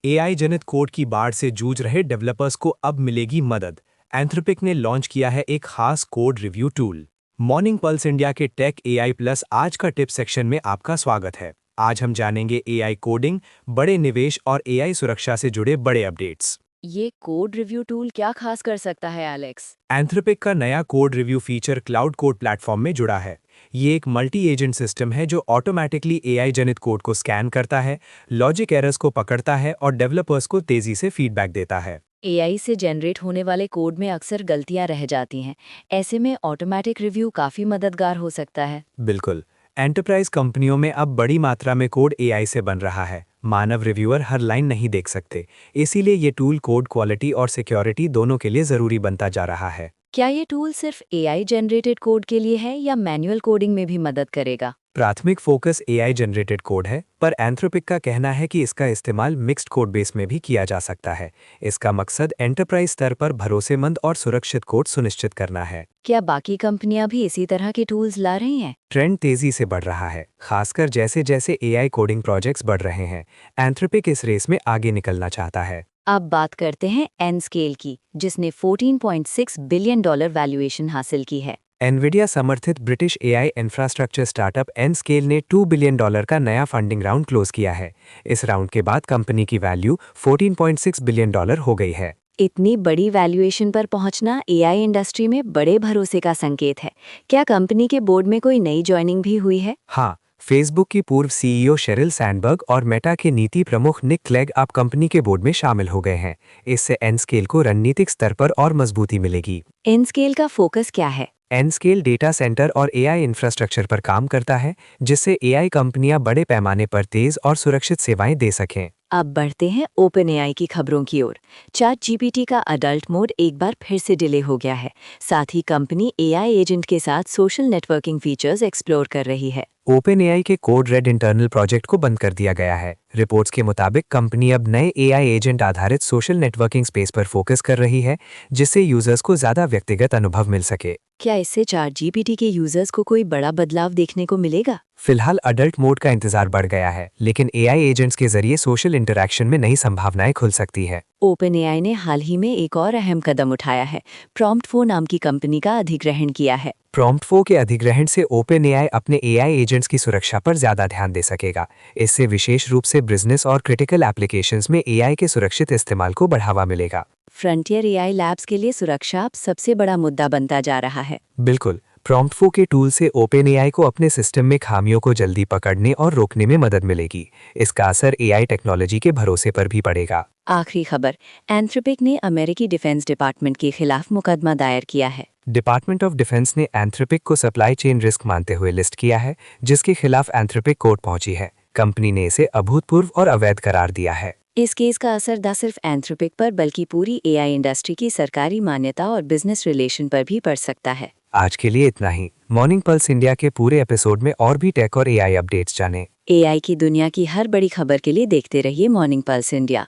AI जनित code की बाढ़ से जूझ रहे डेवलपर्स को अब मिलेगी मदद। एंथ्रोपिक ने लॉन्च किया है एक खास code review tool. Morning pulse India के टेक एआई प्लस आज का टिप सेक्शन में आपका स्वागत है। आज हम जानेंगे एआई कोडिंग, बड़े निवेश और एआई सुरक्षा से जुड़े बड़े अपडेट्स। ये कोड रिव्यू टूल क्या खास कर सकता है एलेक्स? एंथ्रोपिक का नया code review feature cloud code platform में जुड़ा है। ये एक मल्टी एजेंट सिस्टम है जो ऑटोमेटिकली एआई जनित कोड को स्कैन करता है, लॉजिक एरर्स को पकड़ता है और डेवलपर्स को तेजी से फीडबैक देता है। एआई से जनरेट होने वाले कोड में अक्सर गलतियां रह जाती हैं। ऐसे में ऑटोमेटिक रिव्यू काफ़ी मददगार हो सकता है। बिल्कुल। एंटरप्राइज कंपनियों में अब बड़ी मात्रा में कोड एआई से बन रहा है। मानव रिव्यूअर हर लाइन नहीं देख सकते, इसीलिए ये टूल कोड क्वालिटी और सिक्योरिटी दोनों के लिए ज़रूरी बनता जा रहा है। क्या ये टूल सिर्फ एआई जनरेटेड कोड के लिए है या मैनुअल कोडिंग में भी मदद करेगा? प्राथमिक फोकस एआई जनरेटेड कोड है, पर एंथ्रोपिक का कहना है कि इसका इस्तेमाल मिक्स्ड कोड बेस में भी किया जा सकता है। इसका मकसद एंटरप्राइज स्तर पर भरोसेमंद और सुरक्षित कोड सुनिश्चित करना है। क्या बाकी कंपनियां भी इसी तरह के टूल्स ला रही हैं? ट्रेंड तेजी से बढ़ रहा है, खासकर जैसे जैसे एआई कोडिंग प्रोजेक्ट्स बढ़ रहे हैं। एंथ्रोपिक इस रेस में आगे निकलना चाहता है। अब बात करते हैं एनस्केल की, जिसने $14.6 बिलियन वैल्यूएशन हासिल की है। एनवीडिया समर्थित ब्रिटिश एआई इंफ्रास्ट्रक्चर स्टार्टअप एनस्केल ने $2 बिलियन का नया फंडिंग राउंड क्लोज किया है। इस राउंड के बाद कंपनी की वैल्यू $14.6 बिलियन हो गई है। इतनी बड़ी वैल्यूएशन पर पहुंचना एआई इंडस्ट्री में बड़े भरोसे का संकेत है। क्या कंपनी के बोर्ड में कोई नई ज्वाइनिंग भी हुई है? हाँ, फेसबुक की पूर्व सीईओ शेरिल सैंडबर्ग और मेटा के नीति प्रमुख निक क्लेग अब कंपनी के बोर्ड में शामिल हो गए हैं। इससे एनस्केल को रणनीतिक स्तर पर और मजबूती मिलेगी। एनस्केल का फोकस क्या है? एनस्केल डेटा सेंटर और एआई इंफ्रास्ट्रक्चर पर काम करता है, जिससे एआई कंपनियां बड़े पैमाने पर तेज और सुरक्षित सेवाएं दे सकें। अब बढ़ते हैं ओपन एआई की खबरों की ओर। चैट जीपीटी का अडल्ट मोड एक बार फिर से डिले हो गया है। साथ ही कंपनी एआई एजेंट के साथ सोशल नेटवर्किंग फीचर्स एक्सप्लोर कर रही है। ओपन एआई के कोड रेड इंटरनल प्रोजेक्ट को बंद कर दिया गया है। रिपोर्ट्स के मुताबिक कंपनी अब नए एआई एजेंट आधारित सोशल नेटवर्किंग स्पेस पर फोकस कर रही है, जिससे यूजर्स को ज्यादा व्यक्तिगत अनुभव मिल सके। क्या इससे चैट जीपीटी के यूजर्स को कोई बड़ा बदलाव देखने को मिलेगा? फिलहाल अडल्ट मोड का इंतजार बढ़ गया है, लेकिन एआई एजेंट्स के जरिए सोशल इंटरैक्शन में नई संभावनाएं खुल सकती है। ओपन एआई ने हाल ही में एक और अहम कदम उठाया है। प्रॉम्प्ट4 नाम की कंपनी का अधिग्रहण किया है। प्रॉम्प्ट4 के अधिग्रहण से ओपन एआई अपने एआई एजेंट्स की सुरक्षा पर ज्यादा ध्यान दे सकेगा। इससे विशेष रूप से बिजनेस और क्रिटिकल एप्लीकेशंस में एआई के सुरक्षित इस्तेमाल को बढ़ावा मिलेगा। फ्रंटियर एआई लैब्स के लिए सुरक्षा अब सबसे बड़ा मुद्दा बनता जा रहा है। बिल्कुल। प्रॉम्प्ट4 के टूल से ओपन एआई को अपने सिस्टम में खामियों को जल्दी पकड़ने और रोकने में मदद मिलेगी। इसका असर एआई टेक्नोलॉजी के भरोसे पर भी पड़ेगा। आखिरी खबर, एंथ्रोपिक ने अमेरिकी डिफेंस डिपार्टमेंट के खिलाफ मुकदमा दायर किया है। डिपार्टमेंट ऑफ डिफेंस ने एंथ्रोपिक को सप्लाई चेन रिस्क मानते हुए लिस्ट किया है, जिसके खिलाफ एंथ्रोपिक कोर्ट पहुंची है। कंपनी ने इसे अभूतपूर्व और अवैध करार दिया है। इस केस का असर न सिर्फ एंथ्रोपिक पर बल्कि पूरी एआई इंडस्ट्री की सरकारी मान्यता और बिजनेस रिलेशन पर भी पड़ सकता है। आज के लिए इतना ही। मॉर्निंग पल्स इंडिया के पूरे एपिसोड में और भी टेक और एआई अपडेट्स जानें। एआई की दुनिया की हर बड़ी खबर के लिए देखते रहिए मॉर्निंग पल्स इंडिया।